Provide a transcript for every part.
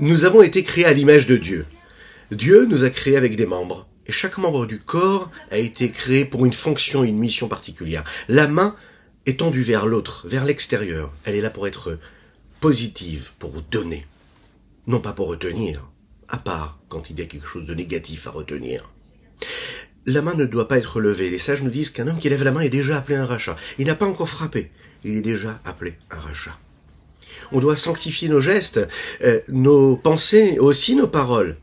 Nous avons été créés à l'image de Dieu. Dieu nous a créés avec des membres. Et chaque membre du corps a été créé pour une fonction, une mission particulière. La main est tendue vers l'autre, vers l'extérieur. Elle est là pour être positive, pour donner. Non pas pour retenir, à part quand il y a quelque chose de négatif à retenir. La main ne doit pas être levée. Les sages nous disent qu'un homme qui lève la main est déjà appelé un rachat. Il n'a pas encore frappé. Il est déjà appelé un rachat. On doit sanctifier nos gestes, nos pensées, aussi nos paroles.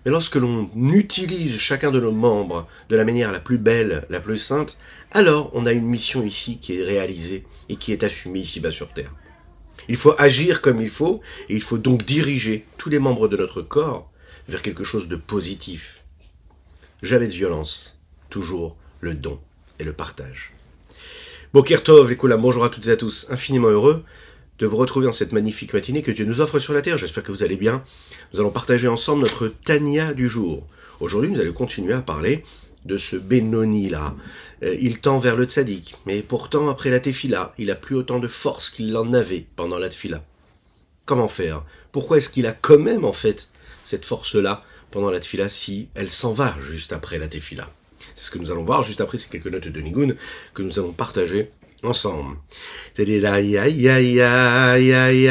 Mais lorsque l'on utilise chacun de nos membres de la manière la plus belle, la plus sainte, alors on a une mission ici qui est réalisée et qui est assumée ici-bas sur terre. Il faut agir comme il faut, et il faut donc diriger tous les membres de notre corps vers quelque chose de positif. Jamais de violence, toujours le don et le partage. Boker Tov, Ekoulam, bonjour à toutes et à tous, infiniment heureux de vous retrouver dans cette magnifique matinée que Dieu nous offre sur la terre. J'espère que vous allez bien. Nous allons partager ensemble notre Tanya du jour. Aujourd'hui, nous allons continuer à parler de ce Benoni-là. Il tend vers le tzaddik, mais pourtant, après la tefila, il a plus autant de force qu'il en avait pendant la tefila. Comment faire? Pourquoi est-ce qu'il a quand même, en fait, cette force-là pendant la tefila si elle s'en va juste après la tefila? C'est ce que nous allons voir juste après ces quelques notes de Nigun que nous allons partager ensemble. Ay ay ay ay ay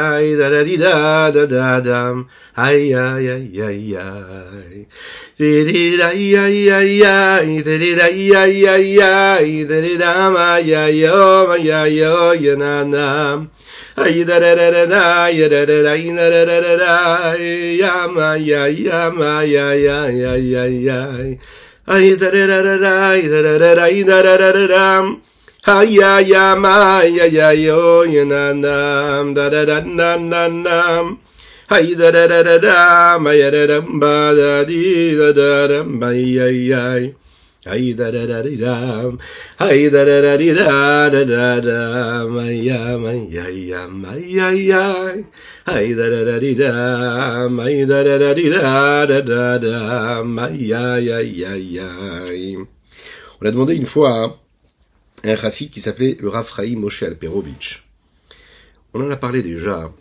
ay da da di da da da dam ay ay ay ay ay di da ay ay ay ay di da ay ay ay ay di da ma ya yo ma ya yo ya na na ay da da da da ya da da da da da da ya ma ya ya ya ya ay da da da da da Haya ya ma ya ya yo ya na nam da da da na na nam hay da da da da da ma ya da da ba da di da da da ma ya ya hay da da da di da hay da da da di da da da da ma ya ya ma ya ya hay da da da di da ma da da da di da da da da ma ya ya. On a demandé une fois un chassid qui s'appelait le Rav Chaim Moshe Alperovitch. On en a parlé déjà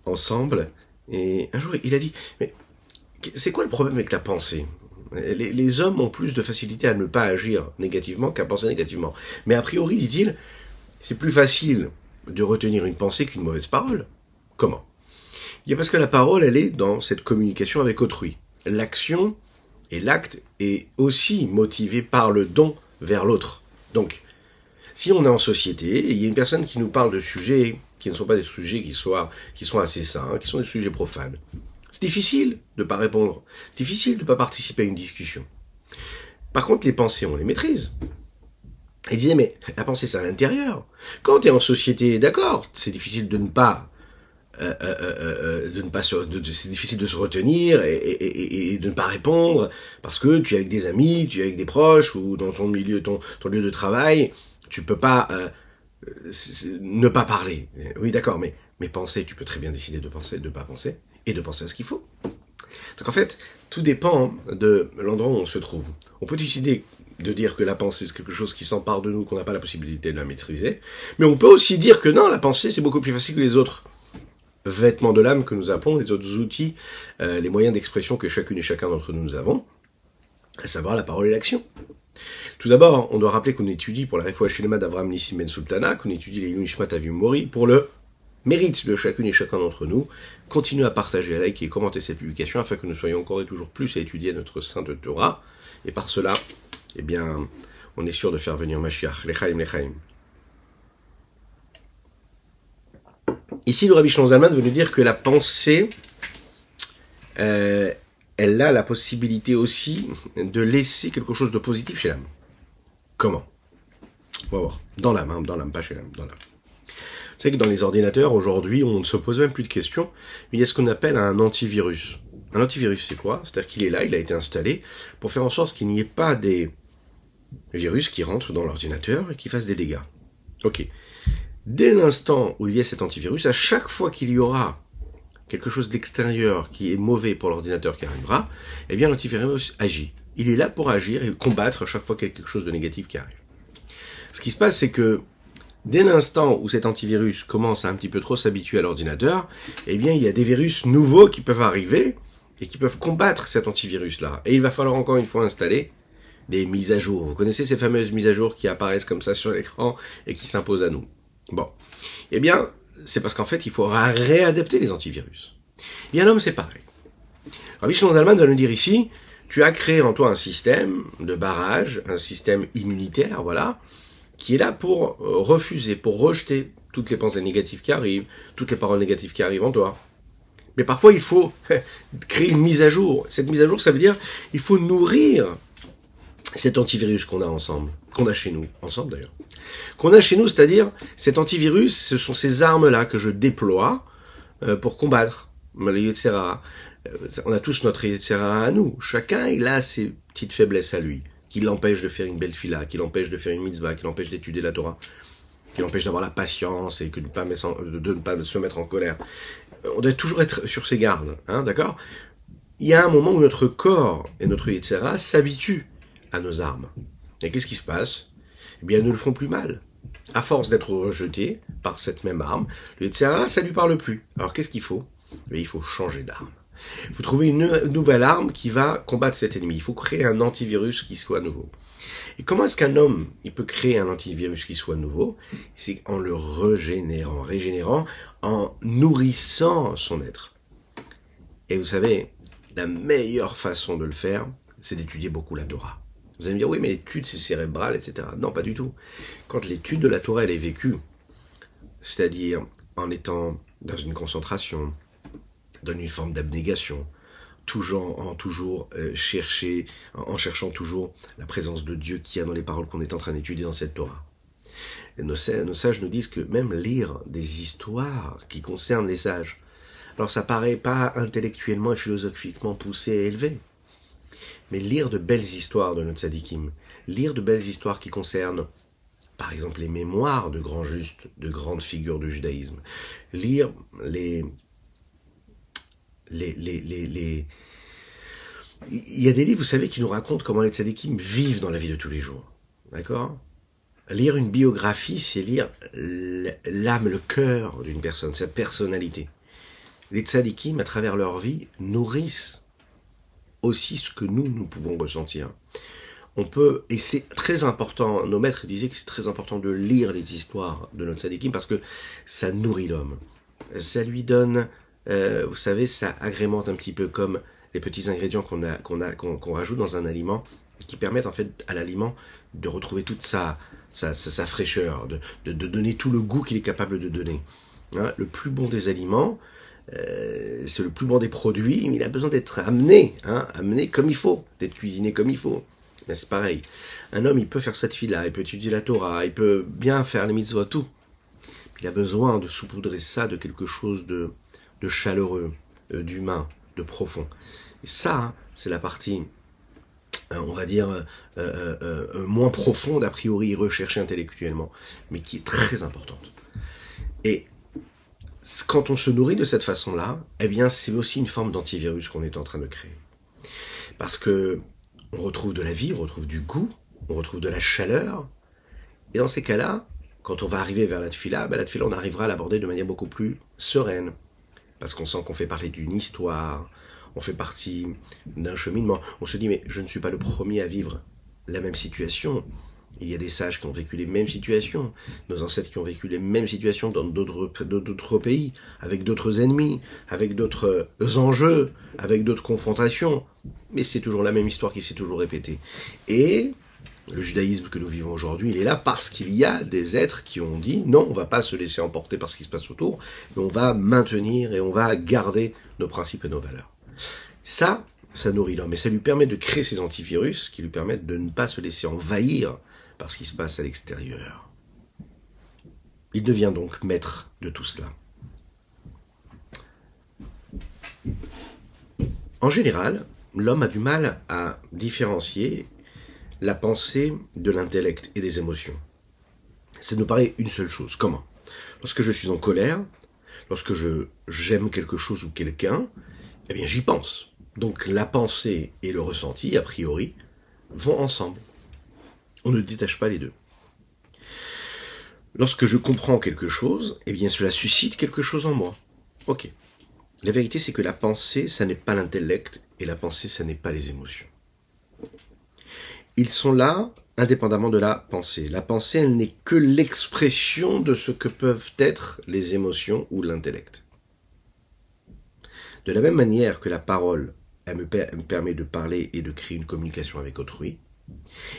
ensemble, et un jour il a dit, mais c'est quoi le problème avec la pensée? Les hommes ont plus de facilité à ne pas agir négativement qu'à penser négativement. Mais a priori, dit-il, c'est plus facile de retenir une pensée qu'une mauvaise parole. Comment? Il y a parce que la parole, elle est dans cette communication avec autrui. L'action et l'acte est aussi motivé par le don vers l'autre. Donc, si on est en société, et il y a une personne qui nous parle de sujets qui ne sont pas des sujets qui sont assez sains, qui sont des sujets profanes, c'est difficile de ne pas répondre. C'est difficile de ne pas participer à une discussion. Par contre, les pensées, on les maîtrise. Il disait, mais la pensée, c'est à l'intérieur. Quand tu es en société, d'accord, c'est difficile de ne pas... c'est difficile de se retenir et de ne pas répondre parce que tu es avec des amis, tu es avec des proches ou dans ton milieu, ton lieu de travail, tu peux pas ne pas parler. Oui, d'accord, mais penser, tu peux très bien décider de penser, de pas penser et de penser à ce qu'il faut. Donc en fait, tout dépend de l'endroit où on se trouve. On peut décider de dire que la pensée c'est quelque chose qui s'empare de nous, qu'on n'a pas la possibilité de la maîtriser, mais on peut aussi dire que non, la pensée c'est beaucoup plus facile que les autres vêtements de l'âme que nous appelons, les autres outils, les moyens d'expression que chacune et chacun d'entre nous avons, à savoir la parole et l'action. Tout d'abord, on doit rappeler qu'on étudie pour la Refoua Shlema d'Avraham Nissim Ben Sultana, qu'on étudie les Nishmat Avim Mori, pour le mérite de chacune et chacun d'entre nous. Continuez à partager, à liker et commenter cette publication afin que nous soyons encore et toujours plus à étudier notre Sainte Torah. Et par cela, eh bien, on est sûr de faire venir Mashiach, Lechaim, Lechaim. Ici, le Rabbi Shlomo Zalman veut nous dire que la pensée, elle a la possibilité aussi de laisser quelque chose de positif chez l'âme. Comment? On va voir. Dans l'âme, pas chez l'âme, dans l'âme. Vous savez que dans les ordinateurs, aujourd'hui, on ne se pose même plus de questions, mais il y a ce qu'on appelle un antivirus. Un antivirus, c'est quoi? C'est-à-dire qu'il est là, il a été installé pour faire en sorte qu'il n'y ait pas des virus qui rentrent dans l'ordinateur et qui fassent des dégâts. Ok. Dès l'instant où il y a cet antivirus, à chaque fois qu'il y aura quelque chose d'extérieur qui est mauvais pour l'ordinateur qui arrivera, eh bien l'antivirus agit. Il est là pour agir et combattre à chaque fois qu'il y a quelque chose de négatif qui arrive. Ce qui se passe, c'est que dès l'instant où cet antivirus commence à un petit peu trop s'habituer à l'ordinateur, eh bien il y a des virus nouveaux qui peuvent arriver et qui peuvent combattre cet antivirus-là. Et il va falloir encore une fois installer des mises à jour. Vous connaissez ces fameuses mises à jour qui apparaissent comme ça sur l'écran et qui s'imposent à nous. Bon. Eh bien, c'est parce qu'en fait, il faut réadapter les antivirus. Et un homme, c'est pareil. Rabbi Shimon Zalman va nous dire ici, tu as créé en toi un système de barrage, un système immunitaire, voilà, qui est là pour refuser, pour rejeter toutes les pensées négatives qui arrivent, toutes les paroles négatives qui arrivent en toi. Mais parfois, il faut créer une mise à jour. Cette mise à jour, ça veut dire il faut nourrir cet antivirus qu'on a ensemble, qu'on a chez nous, ensemble d'ailleurs. Qu'on a chez nous, c'est-à-dire cet antivirus, ce sont ces armes-là que je déploie pour combattre le Yetzer Hara. On a tous notre Yetzer Hara à nous. Chacun, il a ses petites faiblesses à lui, qui l'empêchent de faire une belle fila, qui l'empêchent de faire une mitzvah, qui l'empêchent d'étudier la Torah, qui l'empêchent d'avoir la patience et de ne pas se mettre en colère. On doit toujours être sur ses gardes, hein, d'accord? Il y a un moment où notre corps et notre Yetzer Hara s'habituent à nos armes. Et qu'est-ce qui se passe? Eh bien, elles ne le font plus mal. À force d'être rejeté par cette même arme, le Yetzer Hara, ça lui parle plus. Alors, qu'est-ce qu'il faut? Eh il faut changer d'arme. Il faut trouver une nouvelle arme qui va combattre cet ennemi. Il faut créer un antivirus qui soit nouveau. Et comment est-ce qu'un homme, il peut créer un antivirus qui soit nouveau? C'est en le régénérant, en nourrissant son être. Et vous savez, la meilleure façon de le faire, c'est d'étudier beaucoup la Torah. Vous allez me dire, oui, mais l'étude, c'est cérébral, etc. Non, pas du tout. Quand l'étude de la Torah, elle est vécue, c'est-à-dire en étant dans une concentration, dans une forme d'abnégation, en cherchant toujours la présence de Dieu qu'il y a dans les paroles qu'on est en train d'étudier dans cette Torah. Et nos sages nous disent que même lire des histoires qui concernent les sages, alors ça paraît pas intellectuellement et philosophiquement poussé et élevé, mais lire de belles histoires de notre tzadikim, lire de belles histoires qui concernent, par exemple, les mémoires de grands justes, de grandes figures du judaïsme, lire il y a des livres, vous savez, qui nous racontent comment les tzadikim vivent dans la vie de tous les jours. D'accord? Lire une biographie, c'est lire l'âme, le cœur d'une personne, sa personnalité. Les tzadikim, à travers leur vie, nourrissent aussi ce que nous pouvons ressentir. On peut, et c'est très important, nos maîtres disaient que c'est très important de lire les histoires de notre tzadikim parce que ça nourrit l'homme. Ça lui donne, vous savez, ça agrémente un petit peu comme les petits ingrédients qu'on rajoute dans un aliment qui permettent en fait à l'aliment de retrouver toute sa fraîcheur, de donner tout le goût qu'il est capable de donner. Hein, le plus bon des aliments, c'est le plus bon des produits, mais il a besoin d'être amené comme il faut, d'être cuisiné comme il faut. Mais c'est pareil. Un homme, il peut faire cette fila, il peut étudier la Torah, il peut bien faire les mitzvot, tout. Il a besoin de saupoudrer ça de quelque chose de chaleureux, d'humain, de profond. Et ça, c'est la partie, on va dire, moins profonde, a priori, recherchée intellectuellement, mais qui est très importante. Et quand on se nourrit de cette façon-là, eh bien, c'est aussi une forme d'antivirus qu'on est en train de créer. Parce que on retrouve de la vie, on retrouve du goût, on retrouve de la chaleur. Et dans ces cas-là, quand on va arriver vers la tefila, on arrivera à l'aborder de manière beaucoup plus sereine. Parce qu'on sent qu'on fait partie d'une histoire, on fait partie d'un cheminement. On se dit, mais je ne suis pas le premier à vivre la même situation. Il y a des sages qui ont vécu les mêmes situations, nos ancêtres qui ont vécu les mêmes situations dans d'autres pays, avec d'autres ennemis, avec d'autres enjeux, avec d'autres confrontations. Mais c'est toujours la même histoire qui s'est toujours répétée. Et le judaïsme que nous vivons aujourd'hui, il est là parce qu'il y a des êtres qui ont dit non, on ne va pas se laisser emporter par ce qui se passe autour, mais on va maintenir et on va garder nos principes et nos valeurs. Ça nourrit l'homme et ça lui permet de créer ces antivirus qui lui permettent de ne pas se laisser envahir par ce qui se passe à l'extérieur. Il devient donc maître de tout cela. En général, l'homme a du mal à différencier la pensée de l'intellect et des émotions. Ça nous paraît une seule chose. Comment? Lorsque je suis en colère, lorsque j'aime quelque chose ou quelqu'un, eh bien j'y pense. Donc la pensée et le ressenti, a priori, vont ensemble. On ne détache pas les deux. Lorsque je comprends quelque chose, eh bien cela suscite quelque chose en moi. Ok. La vérité, c'est que la pensée, ça n'est pas l'intellect, et la pensée, ça n'est pas les émotions. Ils sont là, indépendamment de la pensée. La pensée, elle n'est que l'expression de ce que peuvent être les émotions ou l'intellect. De la même manière que la parole, elle me permet de parler et de créer une communication avec autrui,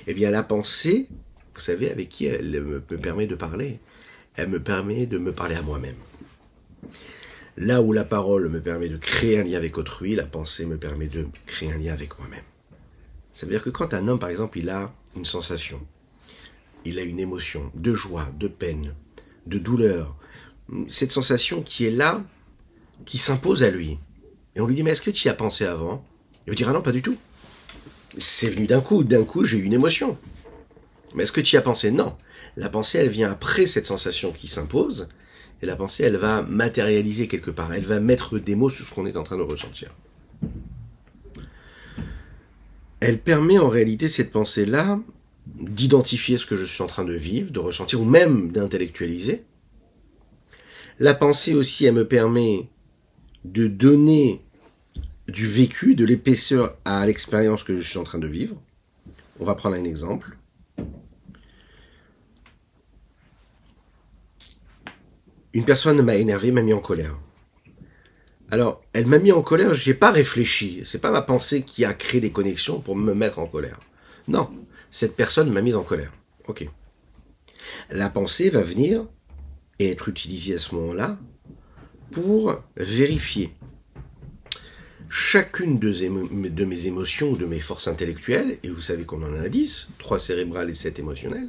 eh bien la pensée, vous savez avec qui elle me permet de parler? Elle me permet de me parler à moi-même. Là où la parole me permet de créer un lien avec autrui, la pensée me permet de créer un lien avec moi-même. Ça veut dire que quand un homme, par exemple, il a une sensation, il a une émotion de joie, de peine, de douleur, cette sensation qui est là, qui s'impose à lui. Et on lui dit, mais est-ce que tu y as pensé avant? Il va dire, ah non, pas du tout. C'est venu d'un coup j'ai eu une émotion. Mais est-ce que tu y as pensé? Non. La pensée, elle vient après cette sensation qui s'impose, et la pensée, elle va matérialiser quelque part. Elle va mettre des mots sur ce qu'on est en train de ressentir. Elle permet en réalité, cette pensée-là, d'identifier ce que je suis en train de vivre, de ressentir, ou même d'intellectualiser. La pensée aussi, elle me permet de donner du vécu, de l'épaisseur à l'expérience que je suis en train de vivre. On va prendre un exemple. Une personne m'a énervé, m'a mis en colère. Alors, elle m'a mis en colère, je n'ai pas réfléchi. C'est pas ma pensée qui a créé des connexions pour me mettre en colère. Non, cette personne m'a mise en colère. Ok. La pensée va venir et être utilisée à ce moment-là pour vérifier chacune de mes émotions ou de mes forces intellectuelles, et vous savez qu'on en a 10, 3 cérébrales et 7 émotionnelles,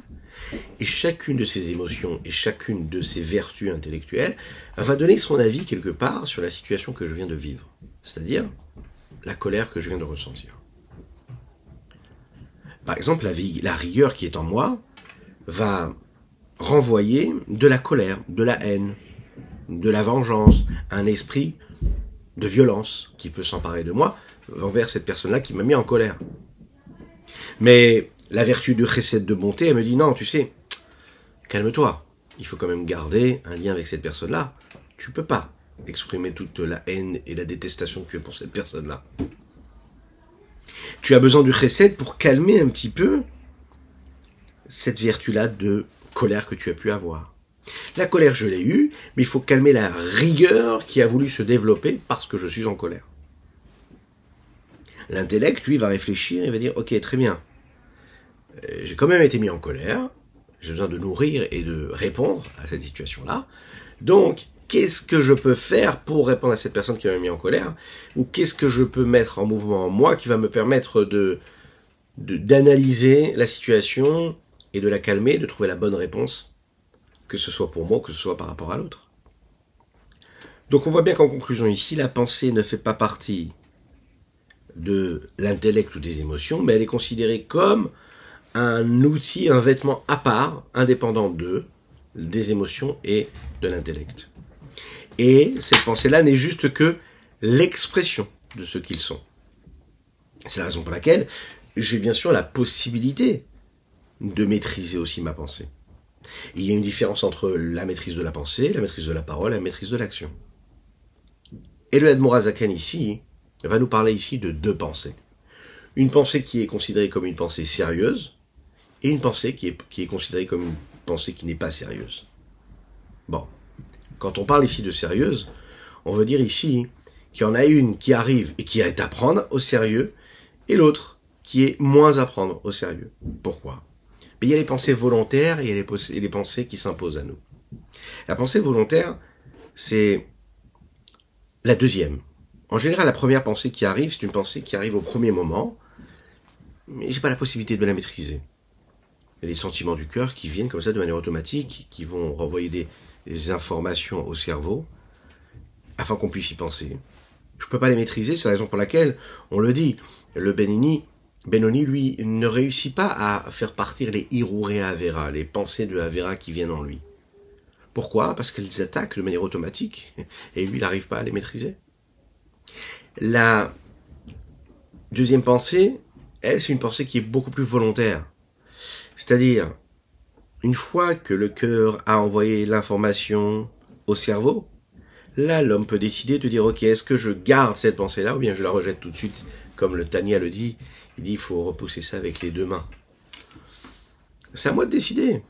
et chacune de ces émotions et chacune de ces vertus intellectuelles va donner son avis quelque part sur la situation que je viens de vivre, c'est-à-dire la colère que je viens de ressentir. Par exemple, la rigueur qui est en moi va renvoyer de la colère, de la haine, de la vengeance, un esprit de violence qui peut s'emparer de moi envers cette personne-là qui m'a mis en colère. Mais la vertu de chesed, de bonté, elle me dit non, tu sais, calme-toi. Il faut quand même garder un lien avec cette personne-là. Tu peux pas exprimer toute la haine et la détestation que tu as pour cette personne-là. Tu as besoin du chesed pour calmer un petit peu cette vertu-là de colère que tu as pu avoir. La colère, je l'ai eue, mais il faut calmer la rigueur qui a voulu se développer parce que je suis en colère. L'intellect, lui, va réfléchir et va dire, ok, très bien, j'ai quand même été mis en colère, j'ai besoin de nourrir et de répondre à cette situation-là, donc qu'est-ce que je peux faire pour répondre à cette personne qui m'a mis en colère, ou qu'est-ce que je peux mettre en mouvement en moi qui va me permettre d'analyser la situation et de la calmer, de trouver la bonne réponse, que ce soit pour moi ou que ce soit par rapport à l'autre. Donc on voit bien qu'en conclusion ici, la pensée ne fait pas partie de l'intellect ou des émotions, mais elle est considérée comme un outil, un vêtement à part, indépendant des émotions et de l'intellect. Et cette pensée-là n'est juste que l'expression de ce qu'ils sont. C'est la raison pour laquelle j'ai bien sûr la possibilité de maîtriser aussi ma pensée. Il y a une différence entre la maîtrise de la pensée, la maîtrise de la parole et la maîtrise de l'action. Et le Admor HaZaken ici va nous parler ici de 2 pensées. Une pensée qui est considérée comme une pensée sérieuse et une pensée qui est considérée comme une pensée qui n'est pas sérieuse. Bon, quand on parle ici de sérieuse, on veut dire ici qu'il y en a une qui arrive et qui est à prendre au sérieux et l'autre qui est moins à prendre au sérieux. Pourquoi ? Mais il y a les pensées volontaires et il y a les pensées qui s'imposent à nous. La pensée volontaire, c'est la deuxième. En général, la première pensée qui arrive, c'est une pensée qui arrive au premier moment, mais j'ai pas la possibilité de la maîtriser. Il y a les sentiments du cœur qui viennent comme ça de manière automatique, qui vont renvoyer des informations au cerveau, afin qu'on puisse y penser. Je ne peux pas les maîtriser, c'est la raison pour laquelle, on le dit, le Benoni, lui, ne réussit pas à faire partir les Hiruré Avera, les pensées de Avera qui viennent en lui. Pourquoi? Parce qu'elles attaquent de manière automatique, et lui, il n'arrive pas à les maîtriser. La deuxième pensée, elle, c'est une pensée qui est beaucoup plus volontaire. C'est-à-dire, une fois que le cœur a envoyé l'information au cerveau, là, l'homme peut décider de dire, ok, est-ce que je garde cette pensée-là, ou bien je la rejette tout de suite, comme le Tanya le dit, il dit, il faut repousser ça avec les deux mains. C'est à moi de décider.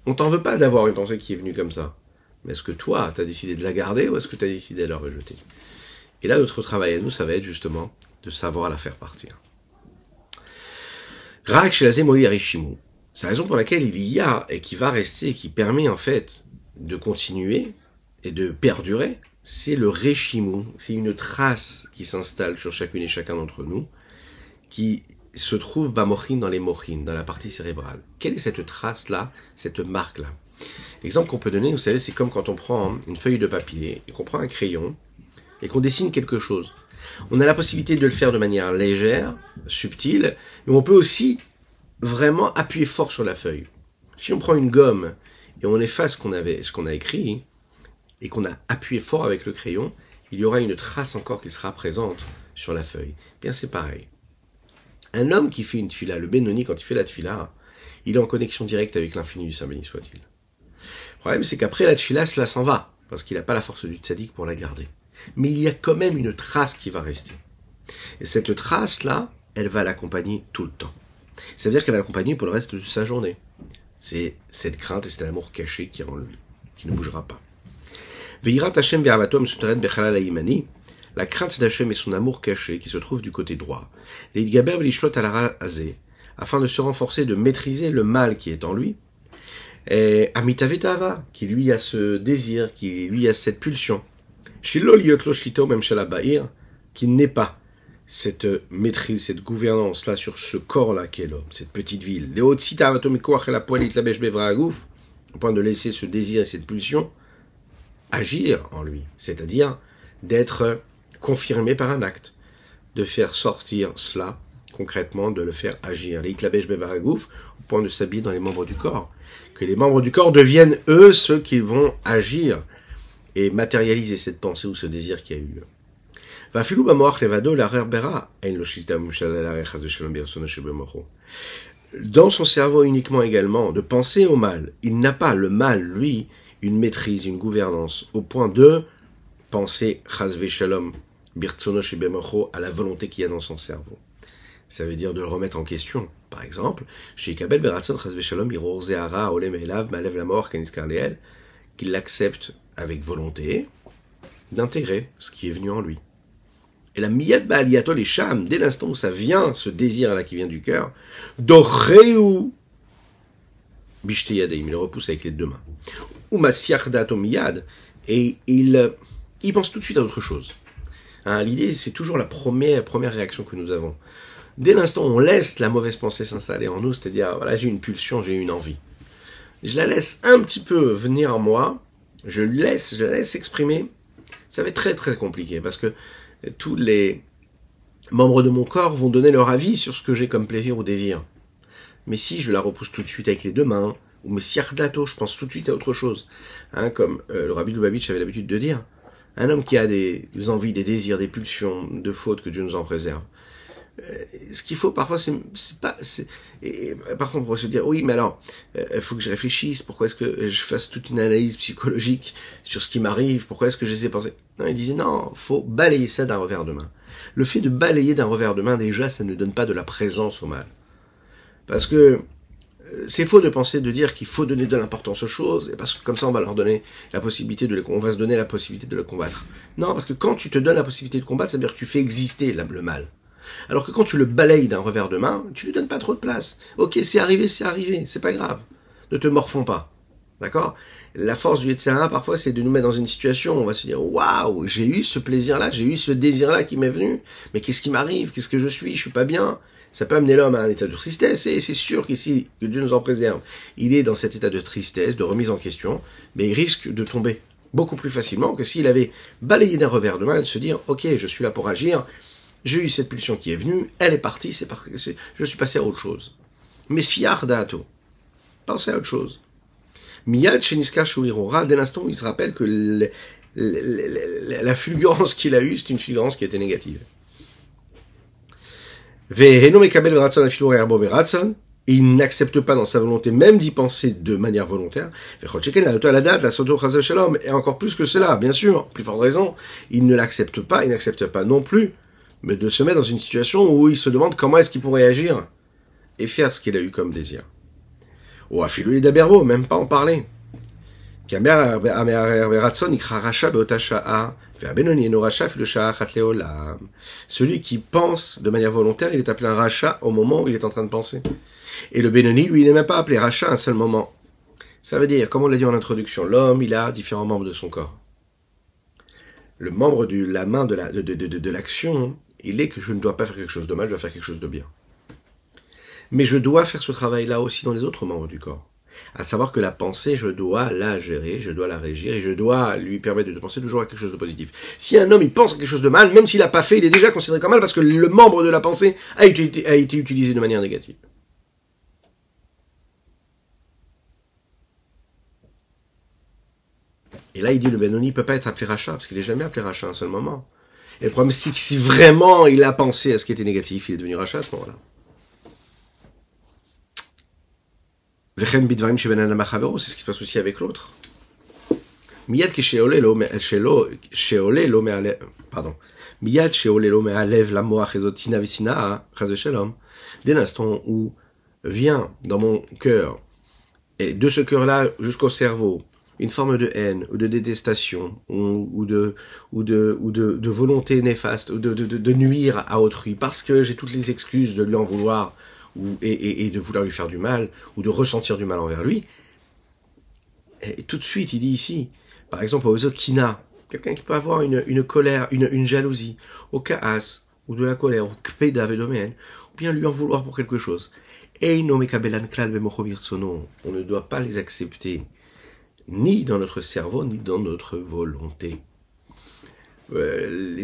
On t'en veut pas d'avoir une pensée qui est venue comme ça. Mais est-ce que toi, tu as décidé de la garder, ou est-ce que tu as décidé de la rejeter? Et là, notre travail à nous, ça va être justement de savoir la faire partir. Rak Shelazé Moïli Arishimu. C'est la raison pour laquelle il y a, et qui va rester, et qui permet en fait de continuer et de perdurer, c'est le Reshimu. C'est une trace qui s'installe sur chacune et chacun d'entre nous, qui se trouve Bamochin dans les Mochin, dans la partie cérébrale. Quelle est cette trace-là, cette marque-là? L'exemple qu'on peut donner, vous savez, c'est comme quand on prend une feuille de papier, et qu'on prend un crayon, et qu'on dessine quelque chose. On a la possibilité de le faire de manière légère, subtile, mais on peut aussi vraiment appuyer fort sur la feuille. Si on prend une gomme et on efface ce qu'on a écrit et qu'on a appuyé fort avec le crayon, il y aura une trace encore qui sera présente sur la feuille. Bien, c'est pareil. Un homme qui fait une tfila, le Benoni, quand il fait la tfila, il est en connexion directe avec l'infini du Saint béni soit-il. Le problème, c'est qu'après la tfila, cela s'en va, parce qu'il n'a pas la force du tzaddik pour la garder. Mais il y a quand même une trace qui va rester. Et cette trace-là, elle va l'accompagner tout le temps. C'est-à-dire qu'elle va l'accompagner pour le reste de sa journée. C'est cette crainte et cet amour caché qui est en lui, qui ne bougera pas. Veirat Hashem be'avatom sutaret bechalal ha'imani, la crainte d'Hachem et son amour caché qui se trouve du côté droit. Leitgaber v'lishlot alara hazeh, afin de se renforcer, de maîtriser le mal qui est en lui. Et Amitavetava, qui lui a ce désir, qui lui a cette pulsion. Shilo liot lo shito mem shel ha'ba'ir, qui n'est pas cette maîtrise, cette gouvernance-là sur ce corps-là qu'est l'homme, cette petite ville. Au point de laisser ce désir et cette pulsion agir en lui, c'est-à-dire d'être confirmé par un acte, de faire sortir cela concrètement, de le faire agir. Au point de s'habiller dans les membres du corps, que les membres du corps deviennent eux ceux qui vont agir et matérialiser cette pensée ou ce désir qui a eu lieu. Dans son cerveau uniquement également, de penser au mal. Il n'a pas, le mal, lui, une maîtrise, une gouvernance, au point de penser chas shalom, birtsono shebemocho, à la volonté qu'il y a dans son cerveau. Ça veut dire de le remettre en question. Par exemple, chez Kabel Beratson chas shalom, iror zehara, olem elav, malev la mort, kaniskar leel, qu'il l'accepte avec volonté, d'intégrer ce qui est venu en lui. Et la miyad ba'aliyato les sham, dès l'instant où ça vient, ce désir-là qui vient du cœur, doreu bishte yadeim, il le repousse avec les deux mains. Ou masiachdato miyad, et il pense tout de suite à autre chose. Hein, l'idée, c'est toujours la première réaction que nous avons. Dès l'instant où on laisse la mauvaise pensée s'installer en nous, c'est-à-dire, voilà, j'ai une pulsion, j'ai une envie. Je la laisse un petit peu venir en moi, je la laisse exprimer, ça va être très très compliqué, parce que tous les membres de mon corps vont donner leur avis sur ce que j'ai comme plaisir ou désir. Mais si je la repousse tout de suite avec les deux mains, ou me siardato, je pense tout de suite à autre chose. Hein, comme le Rabbi Lubavitch avait l'habitude de dire, un homme qui a des envies, des désirs, des pulsions de fautes, que Dieu nous en préserve. Ce qu'il faut parfois, par contre, on pourrait se dire, oui, mais alors, il faut que je réfléchisse, pourquoi est-ce que je fasse toute une analyse psychologique sur ce qui m'arrive, pourquoi est-ce que je les ai pensés. Non, il disait, non, faut balayer ça d'un revers de main. Le fait de balayer d'un revers de main, déjà, ça ne donne pas de la présence au mal. Parce que c'est faux de penser, de dire qu'il faut donner de l'importance aux choses, et parce que comme ça, on va leur donner la possibilité on va se donner la possibilité de le combattre. Non, parce que quand tu te donnes la possibilité de combattre, ça veut dire que tu fais exister le mal. Alors que quand tu le balayes d'un revers de main, tu lui donnes pas trop de place. Ok, c'est arrivé, c'est pas grave. Ne te morfonds pas. D'accord? La force du Yetzirah, parfois, c'est de nous mettre dans une situation où on va se dire, waouh, j'ai eu ce plaisir-là, j'ai eu ce désir-là qui m'est venu, mais qu'est-ce qui m'arrive? Qu'est-ce que je suis pas bien? Ça peut amener l'homme à un état de tristesse, et c'est sûr qu'ici, que Dieu nous en préserve. Il est dans cet état de tristesse, de remise en question, mais il risque de tomber. beaucoup plus facilement que s'il avait balayé d'un revers de main et de se dire « Ok, je suis là pour agir, j'ai eu cette pulsion qui est venue, elle est partie, je suis passé à autre chose. » Mais fiar dato, pensez à autre chose. Miyad sheniska shuirora, dès l'instant où il se rappelle que la fulgurance qu'il a eue, c'est une fulgurance qui était négative. Veheno mekabel veratzon afilu re'arbo beratzon, il n'accepte pas dans sa volonté même d'y penser de manière volontaire. Et encore plus que cela, bien sûr, plus forte raison, il ne l'accepte pas, il n'accepte pas non plus, mais de se mettre dans une situation où il se demande comment est-ce qu'il pourrait agir et faire ce qu'il a eu comme désir. Ou afilou d'aberbo, même pas en parler. Celui qui pense de manière volontaire, il est appelé un rachat au moment où il est en train de penser. Et le Benoni, lui, il n'est même pas appelé rachat à un seul moment. Ça veut dire, comme on l'a dit en introduction, l'homme, il a différents membres de son corps. Le membre de la main de l'action, il est que je ne dois pas faire quelque chose de mal, je dois faire quelque chose de bien. Mais je dois faire ce travail-là aussi dans les autres membres du corps. À savoir que la pensée, je dois la gérer, je dois la régir, et je dois lui permettre de penser toujours à quelque chose de positif. Si un homme, il pense à quelque chose de mal, même s'il n'a pas fait, il est déjà considéré comme mal parce que le membre de la pensée a été utilisé de manière négative. Et là, il dit, le Benoni ne peut pas être appelé rachat, parce qu'il n'est jamais appelé rachat à un seul moment. Et le problème, c'est que si vraiment il a pensé à ce qui était négatif, il est devenu rachat à ce moment-là. C'est ce qui se passe aussi avec l'autre. Miyad dès l'instant où vient dans mon cœur, et de ce cœur-là jusqu'au cerveau, une forme de haine, ou de détestation, ou de volonté néfaste, ou de nuire à autrui, parce que j'ai toutes les excuses de lui en vouloir, et de vouloir lui faire du mal, ou de ressentir du mal envers lui. Et tout de suite, il dit ici, par exemple, au Zokina, quelqu'un qui peut avoir une colère, une jalousie, au Kaas, ou de la colère, au Kpeda Vedomen, ou bien lui en vouloir pour quelque chose. On ne doit pas les accepter, ni dans notre cerveau, ni dans notre volonté.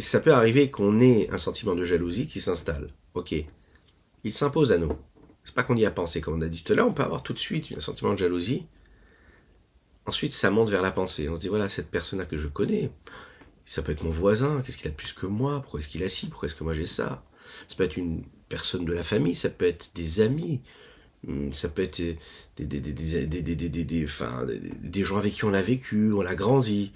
Ça peut arriver qu'on ait un sentiment de jalousie qui s'installe. Ok. Il s'impose à nous. C'est pas qu'on y a pensé, comme on a dit tout à l'heure, on peut avoir tout de suite un sentiment de jalousie. Ensuite, ça monte vers la pensée. On se dit, voilà, cette personne-là que je connais, ça peut être mon voisin, qu'est-ce qu'il a de plus que moi, pourquoi est-ce qu'il a ci, pourquoi est-ce que moi j'ai ça. Ça peut être une personne de la famille, ça peut être des amis, ça peut être des gens avec qui on a vécu, on a grandi.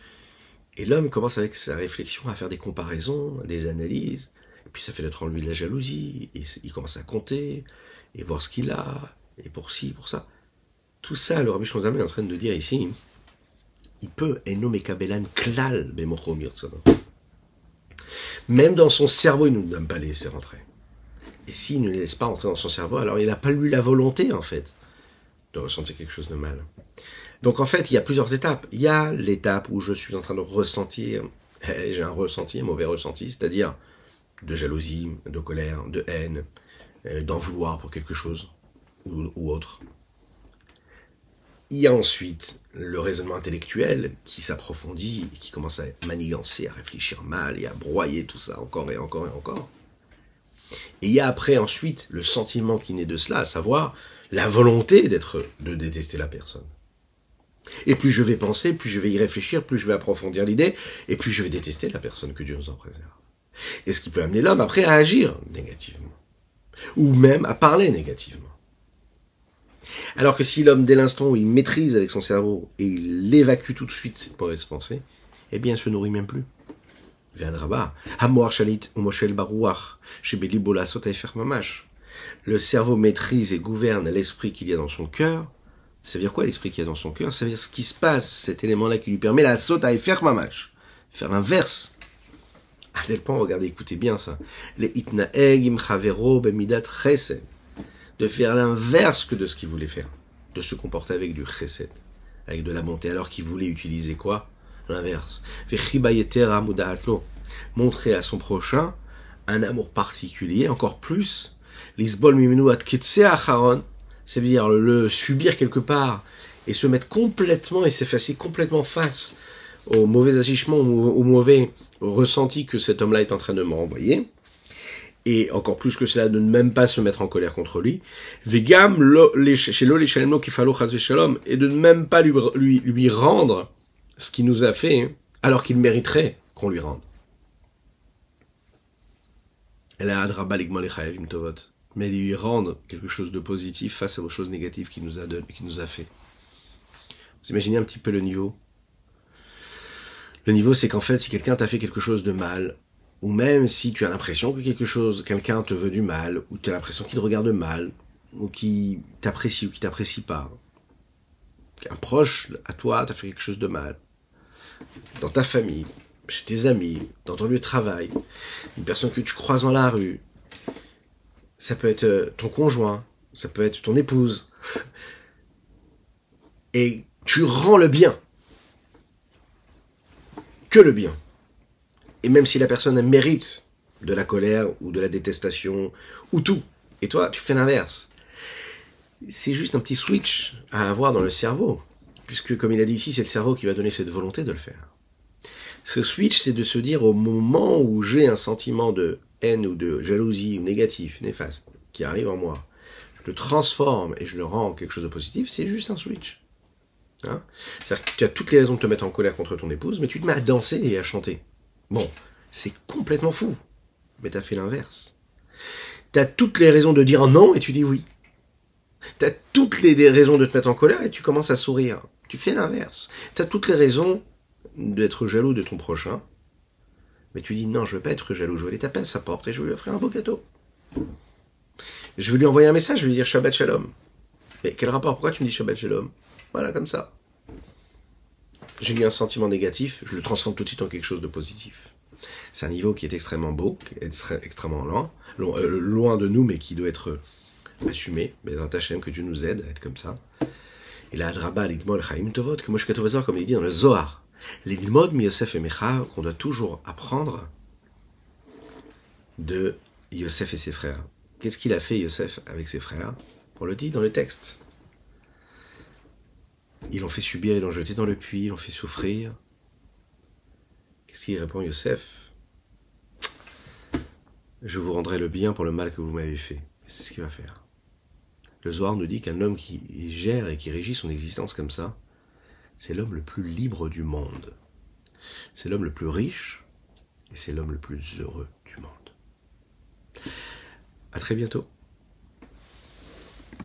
Et l'homme commence avec sa réflexion à faire des comparaisons, des analyses, et puis ça fait naître en lui de la jalousie, et il commence à compter, et voir ce qu'il a, et pour ci, pour ça. Tout ça, le Rabbi Shlomo Zalman est en train de dire ici, il peut, même dans son cerveau, il ne nous donne pas laisser rentrer. Et s'il ne laisse pas rentrer dans son cerveau, alors il n'a pas lui la volonté, en fait, de ressentir quelque chose de mal. Donc en fait, il y a plusieurs étapes. Il y a l'étape où je suis en train de ressentir, j'ai un ressenti, un mauvais ressenti, c'est-à-dire de jalousie, de colère, de haine, d'en vouloir pour quelque chose ou autre. Il y a ensuite le raisonnement intellectuel qui s'approfondit et qui commence à manigancer, à réfléchir mal et à broyer tout ça encore et encore et encore. Et il y a après ensuite le sentiment qui naît de cela, à savoir la volonté de détester la personne. Et plus je vais penser, plus je vais y réfléchir, plus je vais approfondir l'idée, et plus je vais détester la personne, que Dieu nous en préserve. Et ce qui peut amener l'homme après à agir négativement, ou même à parler négativement. Alors que si l'homme, dès l'instant où il maîtrise avec son cerveau, et il évacue tout de suite cette mauvaise pensée, eh bien il se nourrit même plus. Le cerveau maîtrise et gouverne l'esprit qu'il y a dans son cœur. Ça veut dire quoi l'esprit qu'il y a dans son cœur? Ça veut dire ce qui se passe, cet élément-là qui lui permet la saute à faire mamash, faire l'inverse. À tel point, regardez, écoutez bien ça. Les itnaeg im chavero bemidat chesed, de faire l'inverse que de ce qu'il voulait faire, de se comporter avec du chesed, avec de la bonté, alors qu'il voulait utiliser quoi? L'inverse. Montrer à son prochain un amour particulier, encore plus. Lisbol mimenu at ketse acharon, ça veut dire le subir quelque part et se mettre complètement et s'effacer complètement face au mauvais agissement, au mauvais ressenti que cet homme-là est en train de me renvoyer. Et encore plus que cela, de ne même pas se mettre en colère contre lui. Vegam chez lo leshalem kifalo chas v'shalom, et de ne même pas lui rendre ce qu'il nous a fait, alors qu'il mériterait qu'on lui rende. Mais lui rendre quelque chose de positif face aux choses négatives qu'il nous a fait. Vous imaginez un petit peu le niveau. Le niveau, c'est qu'en fait, si quelqu'un t'a fait quelque chose de mal, ou même si tu as l'impression que quelqu'un te veut du mal, ou tu as l'impression qu'il te regarde mal, ou qu'il t'apprécie ou qu'il t'apprécie pas, qu'un proche à toi t'a fait quelque chose de mal, dans ta famille, chez tes amis, dans ton lieu de travail, une personne que tu croises dans la rue, ça peut être ton conjoint, ça peut être ton épouse, et tu rends le bien, que le bien. Et même si la personne elle mérite de la colère ou de la détestation ou tout, et toi tu fais l'inverse. C'est juste un petit switch à avoir dans le cerveau, puisque comme il a dit ici, c'est le cerveau qui va donner cette volonté de le faire. Ce switch, c'est de se dire au moment où j'ai un sentiment de haine ou de jalousie ou négatif, néfaste, qui arrive en moi, je le transforme et je le rends en quelque chose de positif, c'est juste un switch. Hein? C'est-à-dire que tu as toutes les raisons de te mettre en colère contre ton épouse, mais tu te mets à danser et à chanter. Bon, c'est complètement fou, mais t'as fait l'inverse. T'as toutes les raisons de dire non et tu dis oui. T'as toutes les raisons de te mettre en colère et tu commences à sourire. Tu fais l'inverse. T'as toutes les raisons d'être jaloux de ton prochain, mais tu dis non, je veux pas être jaloux, je veux aller taper à sa porte et je veux lui offrir un beau gâteau. Je veux lui envoyer un message, je vais lui dire Shabbat Shalom. Mais quel rapport? Pourquoi tu me dis Shabbat Shalom? Voilà, comme ça. J'ai eu un sentiment négatif, je le transforme tout de suite en quelque chose de positif. C'est un niveau qui est extrêmement beau, qui est extrêmement loin de nous, mais qui doit être assumé. Mais dans Hachem, que Dieu nous aide à être comme ça. Et là, Adraba, l'Igmol, Chaim Tovot, que Moshe Katovazor, comme il dit dans le Zohar, les Lilmod, mi Yosef et Mecha, qu'on doit toujours apprendre de Yosef et ses frères. Qu'est-ce qu'il a fait, Yosef, avec ses frères? On le dit dans le texte. Ils l'ont fait subir, ils l'ont jeté dans le puits, ils l'ont fait souffrir. Qu'est-ce qu'il répond, Yosef? Je vous rendrai le bien pour le mal que vous m'avez fait. Et c'est ce qu'il va faire. Le Zohar nous dit qu'un homme qui gère et qui régit son existence comme ça, c'est l'homme le plus libre du monde. C'est l'homme le plus riche et c'est l'homme le plus heureux du monde. À très bientôt.